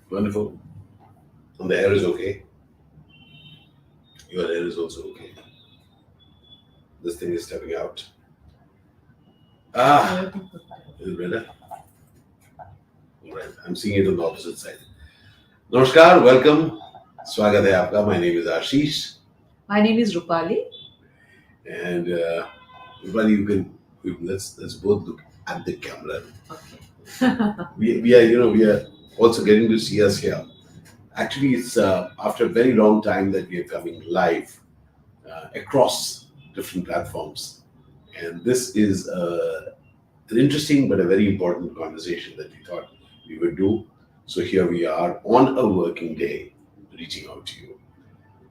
Wonderful. And the hair is okay. Your hair is also okay. This thing is stepping out. Ah, is it better? All right. I'm seeing it on the opposite side. Namaskar. Welcome. Swagat hai aapka. My name is Ashish. My name is Rupali. And Rupali, let's both look at the camera. Okay. We are also getting to see us here. Actually, it's after a very long time that we are coming live across different platforms, and this is an interesting but a very important conversation that we thought we would do. So here we are on a working day, reaching out to you.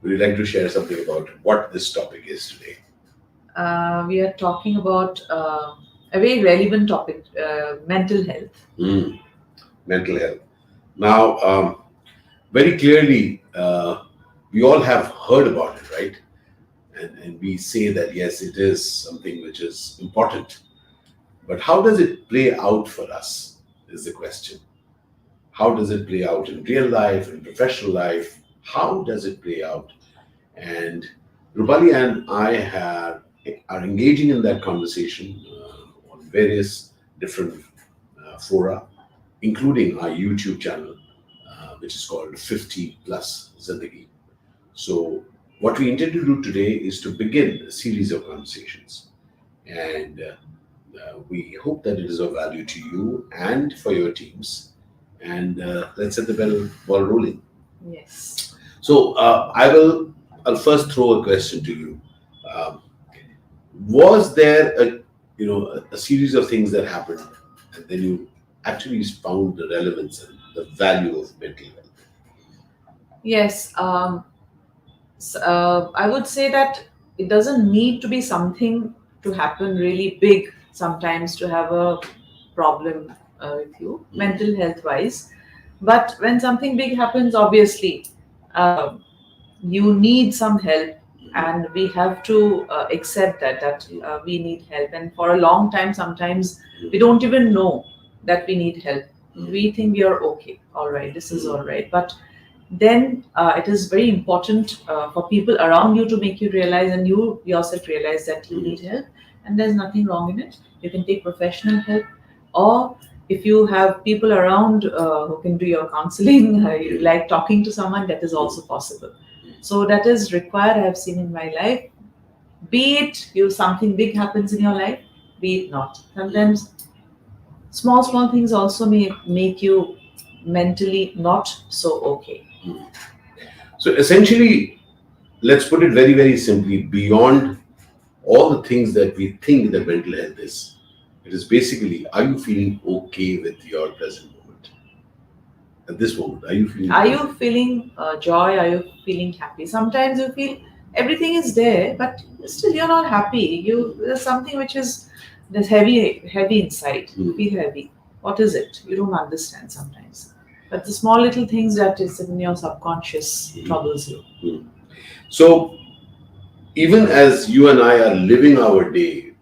Would you like to share something about what this topic is today? We are talking about a very relevant topic, mental health. Mental health. Now, very clearly, we all have heard about it, right? And we say that yes, it is something which is important. But how does it play out for us is the question. How does it play out in real life, in professional life? How does it play out? And Rupali and are engaging in that conversation on various different fora, including our YouTube channel, which is called 50 Plus Zindagi. So, what we intend to do today is to begin a series of conversations. And we hope that it is of value to you and for your teams. And let's get the ball rolling. Yes. So, I'll first throw a question to you. Um, was there a series of things that happened, and then you actually found the relevance and the value of mental health? Yes. I would say that it doesn't need to be something to happen really big sometimes to have a problem with you, mental health wise. But when something big happens, obviously, uh, you need some help, and we have to accept that we need help. And for a long time, sometimes we don't even know that we need help. We think we are okay, all right, this is all right. But then it is very important for people around you to make you realize, and you yourself realize that you need help, and there's nothing wrong in it. You can take professional help, or if you have people around who can do your counseling, you like talking to someone, that is also possible. So that is required, I have seen in my life. Be it you something big happens in your life, be it not. Sometimes small things also may make you mentally not so okay. So, essentially, let's put it very, very simply beyond all the things that we think that mental health is, it is basically, are you feeling okay with your present moment? At this moment, are you feeling Are okay? you feeling joy? Are you feeling happy? Sometimes you feel everything is there, but still you're not happy. There's something which is there's heavy inside. You feel heavy. What is it? You don't understand sometimes. But the small little things that is in your subconscious troubles you. So, even as you and I are living our day,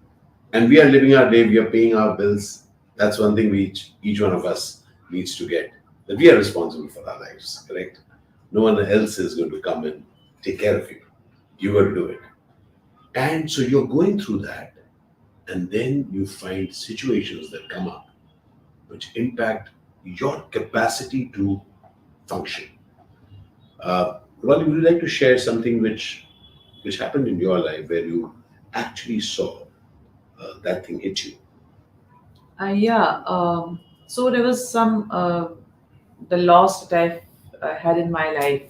and we are living our day, we are paying our bills, that's one thing each one of us needs to get, that we are responsible for our lives, correct? No one else is going to come and take care of you. You got to do it. And so you're going through that, and then you find situations that come up which impact your capacity to function. Well, would you like to share something which happened in your life where you actually saw that thing hit you? Yeah. So there was some the loss that I had in my life.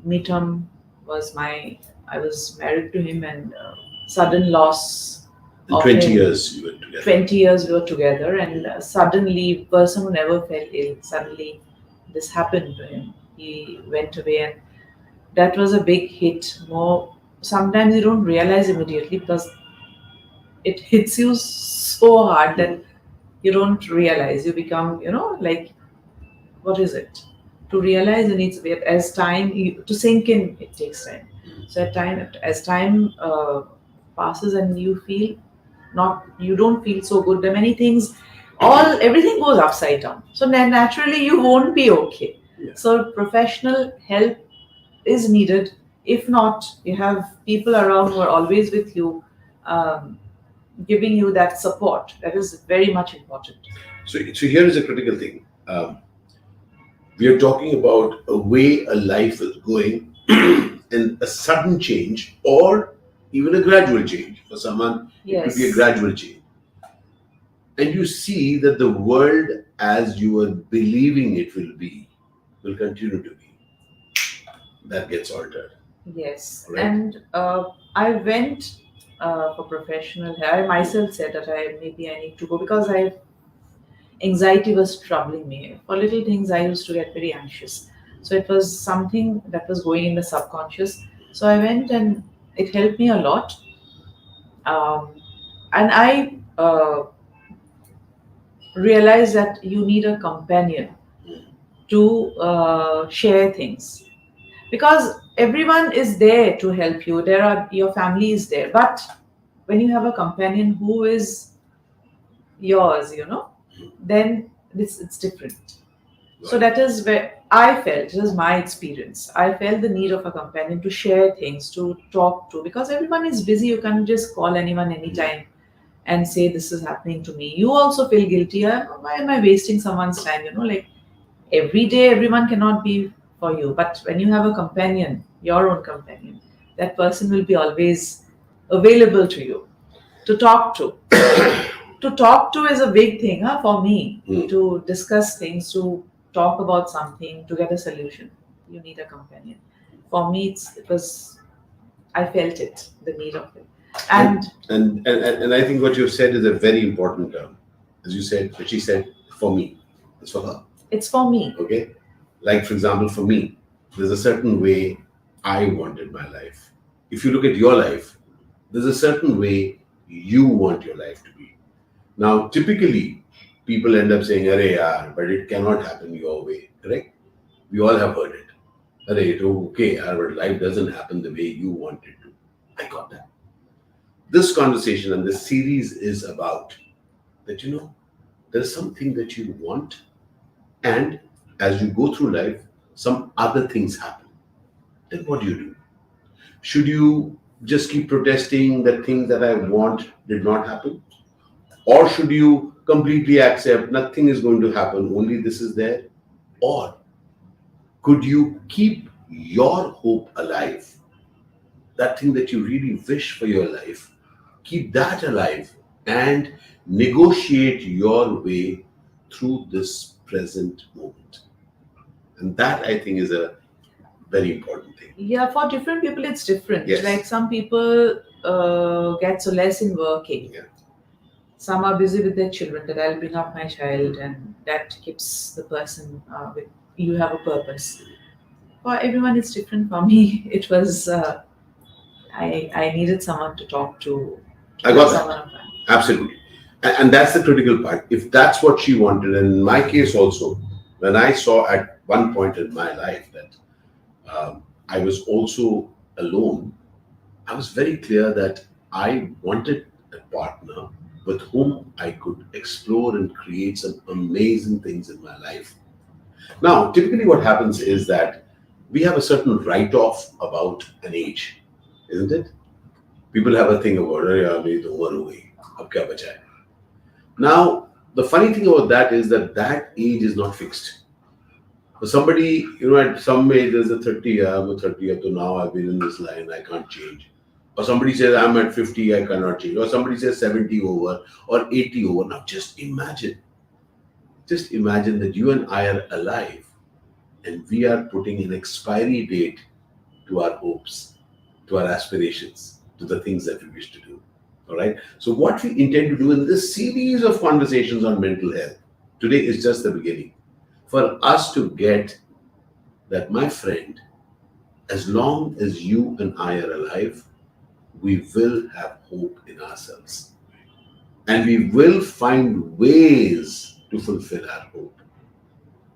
Midterm was my I was married to him, and sudden loss In of 20 him. years you were together. 20 years we were together, and suddenly, person who never fell ill, suddenly this happened to him. He went away, and that was a big hit. More sometimes you don't realize immediately because it hits you so hard that you don't realize. You become, like, what is it? To realize it needs as time to sink in. It takes time. So as time passes, and you don't feel so good. There are many things everything goes upside down. So then naturally you won't be okay. Yeah. So professional help is needed. If not, you have people around who are always with you, giving you that support. That is very much important. So here is a critical thing. We are talking about a way a life is going and a sudden change or even a gradual change. For someone, it could be a Yes. gradual change. And you see that the world as you are believing it will continue to be. That gets altered. Yes. Right. And I went for professional help. I myself said that maybe I need to go because anxiety was troubling me. For little things, I used to get very anxious. So it was something that was going in the subconscious. So I went and it helped me a lot. Um, and I realized that you need a companion to share things because everyone is there to help you. Your family is there, but when you have a companion who is yours, then it's different. So that is where I felt, this is my experience. I felt the need of a companion to share things, to talk to, because everyone is busy. You can't just call anyone anytime and say, this is happening to me. You also feel guilty. Why am I wasting someone's time? Like every day, everyone cannot be for you. But when you have a companion, your own companion, that person will be always available to you to talk to. To talk to is a big thing for me. To discuss things, to talk about something, to get a solution. You need a companion. For me, I felt it, the need of it. And I think what you've said is a very important term. As you said, what she said, for me, it's for her. It's for me. Okay? Like, for example, for me, there's a certain way I wanted my life. If you look at your life, there's a certain way you want your life to be. Now, typically, people end up saying, "Arey yaar, but it cannot happen your way." Correct? We all have heard it. "Arey, okay, yaar, but life doesn't happen the way you want it to." I got that. This conversation and this series is about that, there's something that you want, and as you go through life, some other things happen. Then what do? Should you just keep protesting that things that I want did not happen? Or should you completely accept nothing is going to happen, only this is there? Or could you keep your hope alive? That thing that you really wish for your life, keep that alive and negotiate your way through this present moment. And that, I think, is a very important thing. Yeah, for different people, it's different. Yes. Like some people get so less in working. Yeah. Some are busy with their children, that I'll bring up my child, and that keeps the person with, you have a purpose. For everyone, it's different. For me, it was, I needed someone to talk to. I got that. Someone of mine. Absolutely. And that's the critical part. If that's what she wanted, and in my case also, when I saw at one point in my life that I was also alone, I was very clear that I wanted a partner with whom I could explore and create some amazing things in my life. Now, typically what happens is that we have a certain write-off about an age, isn't it? People have a thing about, "Arey yaar, meri to umar ho gayi, ab kya bacha hai?" Now, the funny thing about that is that age is not fixed. For somebody, at some age, there's a 30, I'm a 30, so now I've been in this line, I can't change. Or somebody says, I'm at 50, I cannot change. Or somebody says 70 over or 80 over. Now, just imagine that you and I are alive and we are putting an expiry date to our hopes, to our aspirations, to the things that we wish to do. All right. So what we intend to do in this series of conversations on mental health today is just the beginning. For us to get that, my friend, as long as you and I are alive, we will have hope in ourselves. And we will find ways to fulfill our hope.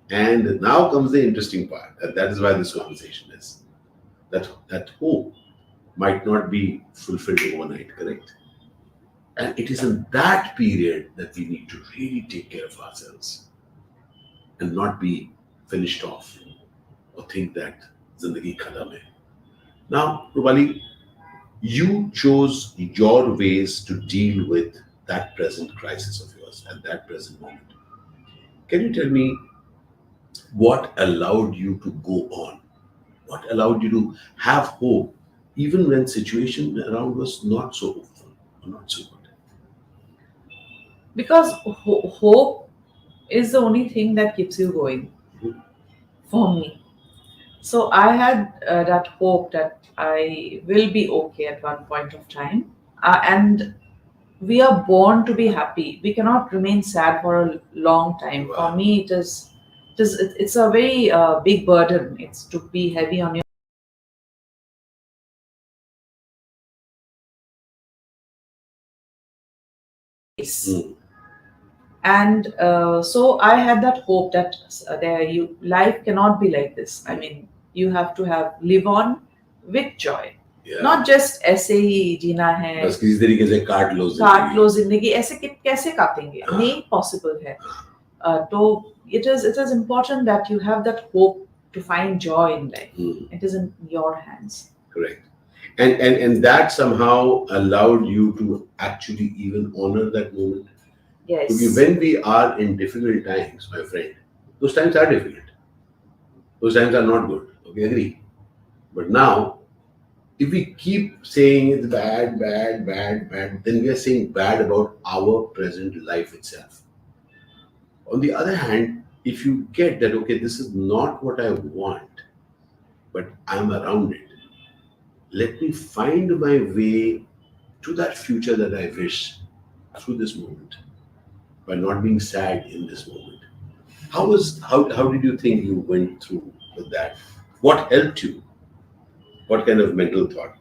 And now comes the interesting part. And that is why this conversation is. That hope might not be fulfilled overnight, correct? And it is in that period that we need to really take care of ourselves and not be finished off or think that Zindagi Khatam hai. Now, Rupali, you chose your ways to deal with that present crisis of yours at that present moment. Can you tell me what allowed you to go on? What allowed you to have hope even when situation around was not so hopeful or not so good? Because hope is the only thing that keeps you going for me. So I had that hope that I will be okay at one point of time. And we are born to be happy. We cannot remain sad for a long time. For Wow. me, it's a very big burden. It's to be heavy on your face. Mm. And so I had that hope that life cannot be like this. I mean, you have to live on with joy, Yeah. not just ऐसे ही जीना है, बस किसी तरीके से काट लो काट लो जिंदगी। जिंदगी, ऐसे कैसे काटेंगे, नहीं पॉसिबल है. तो it is important that you have that hope to find joy in life. Mm. It is in your hands. Correct. And that somehow allowed you to actually even honor that moment. Yes. Because when we are in difficult times, my friend, those times are difficult. Those times are not good. Okay, agree. But now, if we keep saying it's bad, bad, bad, bad, then we are saying bad about our present life itself. On the other hand, if you get that, okay, this is not what I want, but I'm around it, let me find my way to that future that I wish through this moment by not being sad in this moment. How did you think you went through with that? What helped you? What kind of mental thought?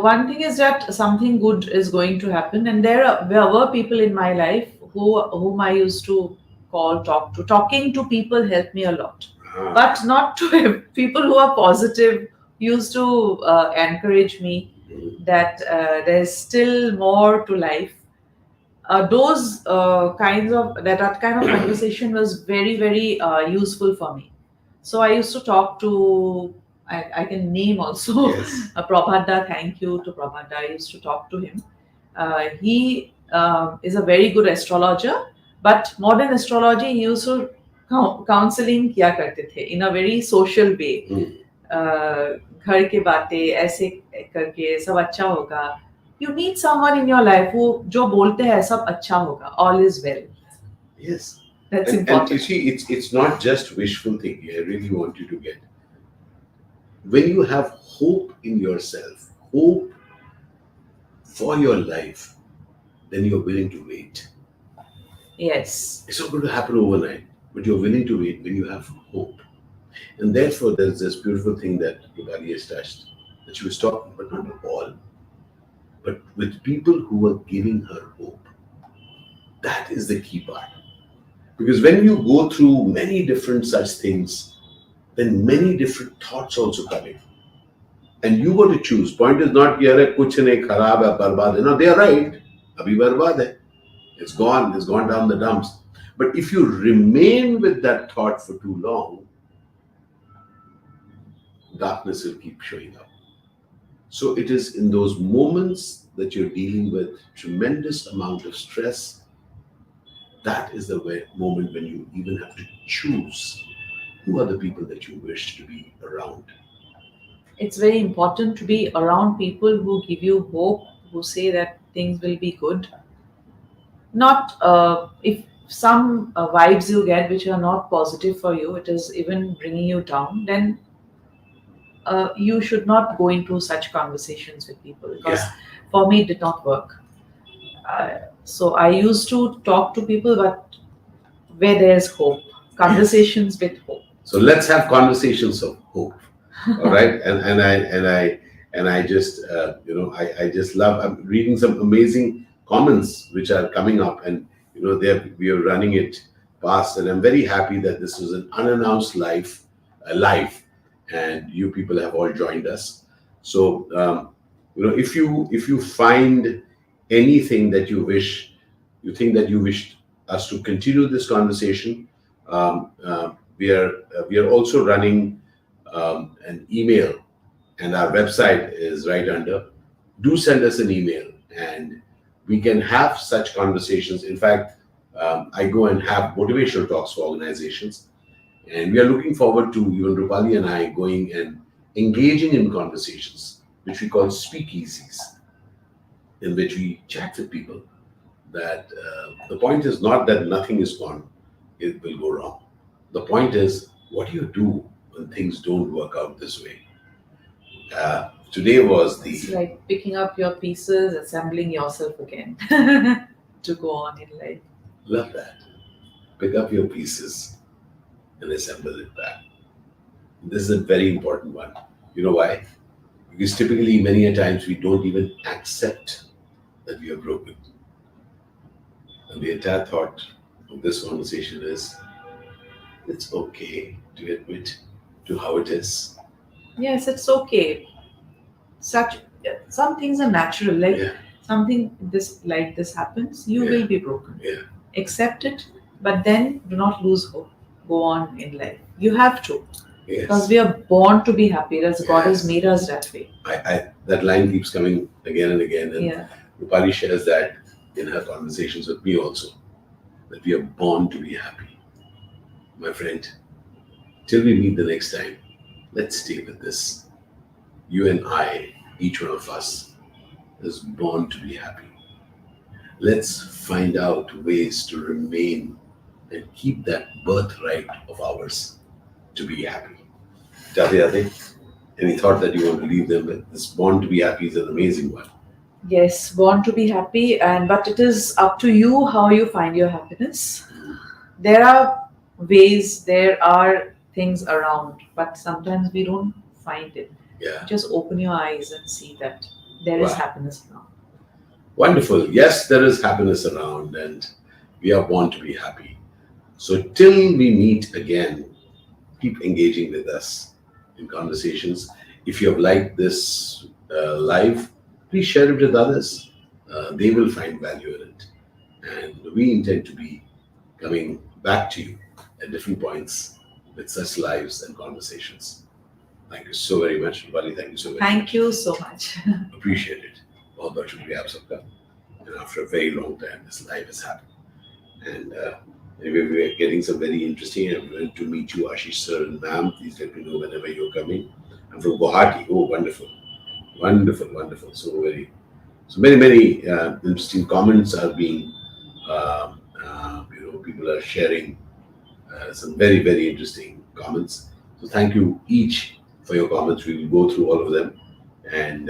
One thing is that something good is going to happen, and there were people in my life whom I used to talk to. Talking to people helped me a lot, Ah, but not to people who are positive. Used to encourage me that there's still more to life. Those kinds of that kind of conversation was very very useful for me. So I used to talk to, I can name also, yes. Prabhada. Thank you to Prabhada. I used to talk to him. He is a very good astrologer, but modern astrology he used to counseling किया करते थे in a very social way. Hmm. घर के बातें ऐसे करके सब अच्छा होगा. You need someone in your life who जो बोलते हैं सब अच्छा होगा. All is well. Yes. That's And you important. see, it's not just wishful thinking. I really want you to get. When you have hope in yourself, hope for your life, then you're willing to wait. Yes. It's not going to happen overnight, but you're willing to wait when you have hope. And therefore, there's this beautiful thing that Rupali has touched, that she was talking, but not all, but with people who are giving her hope. That is the key part. Because when you go through many different such things, then many different thoughts also come in. And you got to choose. Point is not कि अरे कुछ नहीं खराब है बर्बाद है. No, they are right. अभी बर्बाद है. It's gone. It's gone down the dumps. But if you remain with that thought for too long, darkness will keep showing up. So it is in those moments that you're dealing with tremendous amount of stress. That is the moment when you even have to choose who are the people that you wish to be around. It's very important to be around people who give you hope, who say that things will be good. Not if some vibes you get which are not positive for you, it is even bringing you down, then you should not go into such conversations with people because Yeah. for me it did not work. So I used to talk to people, but where there's hope, conversations with hope. So let's have conversations of hope. All right. And I just I just love. I'm reading some amazing comments which are coming up, and we are running it past, and I'm very happy that this was an unannounced live, and you people have all joined us. So if you find anything that you think that you wish us to continue this conversation, we are also running an email, and our website is right under. Do send us an email, and we can have such conversations. In fact, I go and have motivational talks for organizations, and we are looking forward to even Rupali and I going and engaging in conversations, which we call speakeasies, in which we chat with people. That the point is not that nothing is gone, it will go wrong. The point is, what do you do when things don't work out this way? Today was It's the like picking up your pieces, assembling yourself again to go on in life. love that. Pick up your pieces and assemble it back. This is a very important one. You know why? Because typically, many a times, we don't even accept that we are broken. And the entire thought of this conversation is it's okay to admit to how it is. Yes, it's okay. Such some things are natural. Like Yeah, something this happens, you Yeah. will be broken. yeah, Accept it, but then do not lose hope. Go on in life. You have to, because yes. we are born to be happy. That's God has Yes. made us that way. That line keeps coming again and again, and Yeah. Rupali shares that in her conversations with me also, that we are born to be happy. My friend, till we meet the next time, let's stay with this. You and I, each one of us, is born to be happy. Let's find out ways to remain and keep that birthright of ours to be happy. Jate Jate, any thought that you want to leave them with? This born to be happy is an amazing one. Yes, born to be happy, and but it is up to you how you find your happiness. There are ways, there are things around, but sometimes we don't find it. Yeah. Just open your eyes and see that there is Wow. happiness around. Wonderful. Yes, there is happiness around, and we are born to be happy. So, till we meet again, keep engaging with us in conversations. If you have liked this live, please share it with others. They will find value in it. And we intend to be coming back to you at different points with such lives and conversations. Thank you so very much, Rupali. Thank you so very much. Thank you so much. Appreciate it. बहुत बहुत शुक्रिया आप सबका. And after a very long time, this live has happened. And anyway, we are getting some very interesting. I'm going to meet you, Ashish sir and ma'am. Please let me know whenever you're coming. I'm from Guwahati. Oh, wonderful, wonderful, wonderful. So many interesting comments are being, people are sharing some very interesting comments. So thank you each for your comments. We will go through all of them, and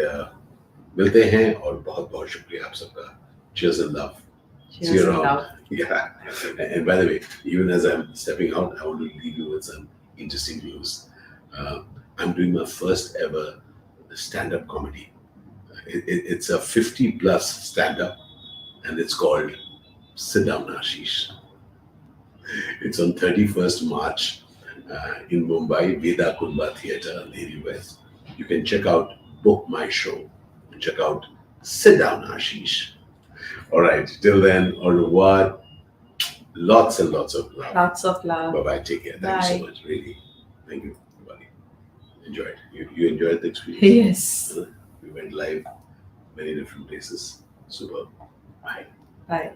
मिलते हैं और बहुत बहुत शुक्रिया आप सबका. Cheers and love. See Cheers you and around. love. Yeah. And by the way, even as I'm stepping out, I want to leave you with some interesting news. I'm doing my first ever stand-up comedy. It's a 50 plus stand-up, and it's called Sit Down Ashish. It's on 31st March in Mumbai, Veda Kumba Theatre, Navy West. You can book my show, and check out Sit Down Ashish. All right, till then, au revoir. Lots and lots of love. Lots of love. Bye bye. Take care. Thank you so Bye. much. Really. Thank you, everybody. Enjoyed. You enjoyed the experience? Yes. We went live many different places. Super. Bye. Bye.